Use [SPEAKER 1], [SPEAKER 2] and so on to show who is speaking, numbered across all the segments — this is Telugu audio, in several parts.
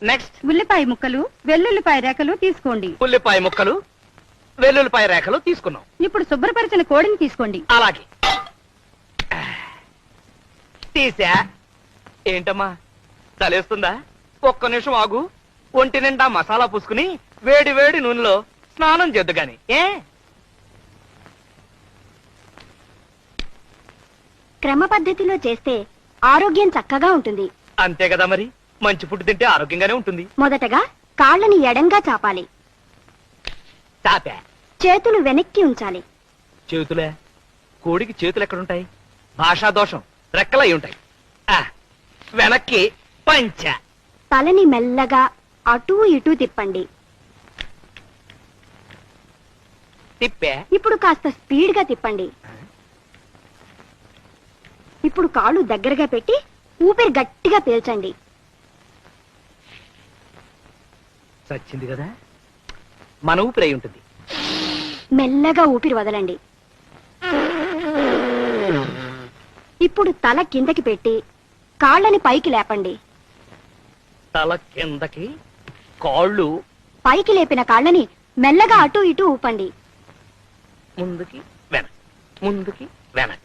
[SPEAKER 1] నెక్స్ట్
[SPEAKER 2] ఉల్లిపాయ ముక్కలు వెల్లుల్లిపాయ రేఖలు తీసుకోండి.
[SPEAKER 1] ఉల్లిపాయ ముక్కలు వెల్లుల్లిపాయ రేఖలు తీసుకున్నాం.
[SPEAKER 2] ఇప్పుడు శుభ్రపరిచిన కోడిని తీసుకోండి.
[SPEAKER 1] అలాగే తీసా. ఏంటమ్మా చలేస్తుందా? ఒక్క నిమిషం ఆగు. ఒంటి నిండా మసాలా పూసుకుని వేడి వేడి నూనెలో స్నానం చేద్దు గాని.
[SPEAKER 3] క్రమ పద్ధతిలో చేస్తే ఆరోగ్యం చక్కగా ఉంటుంది.
[SPEAKER 1] అంతే కదా మరి. మంచి ఫుడ్ తింటే ఆరోగ్యంగానే ఉంటుంది.
[SPEAKER 3] మొదటగా కాళ్ళని ఎడంగా చాపాలి.
[SPEAKER 1] చాపా.
[SPEAKER 3] చేతులు వెనక్కి ఉంచాలి.
[SPEAKER 1] చేతులే? కోడికి చేతులు ఎక్కడుంటాయి? భాషా దోషం. రెక్కలై ఉంటాయి. వెనక్కి పంచ.
[SPEAKER 3] తలని మెల్లగా అటూ ఇటూ తిప్పండి.
[SPEAKER 1] తిప్పే.
[SPEAKER 3] ఇప్పుడు కాస్త స్పీడ్ గా తిప్పండి. ఇప్పుడు కాళ్ళు దగ్గరగా పెట్టి ఊపిరి గట్టిగా పీల్చండి.
[SPEAKER 1] చచ్చింది కదా. మన ఊపిరి అయి ఉంటుంది.
[SPEAKER 3] మెల్లగా ఊపిరి వదలండి. ఇప్పుడు తల కిందకి పెట్టి కాళ్ళని పైకి లేపండి.
[SPEAKER 1] తల కిందకి, కాళ్ళు
[SPEAKER 3] పైకి లేపిన కాళ్ళని మెల్లగా అటూ ఇటూ ఊపండి.
[SPEAKER 1] ముందుకి వెనక్కి, ముందుకి వెనక్కి.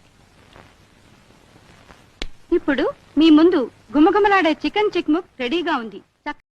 [SPEAKER 2] ఇప్పుడు మీ ముందు గుమగుమలాడే చికెన్ చిక్ముక్ రెడీగా ఉంది.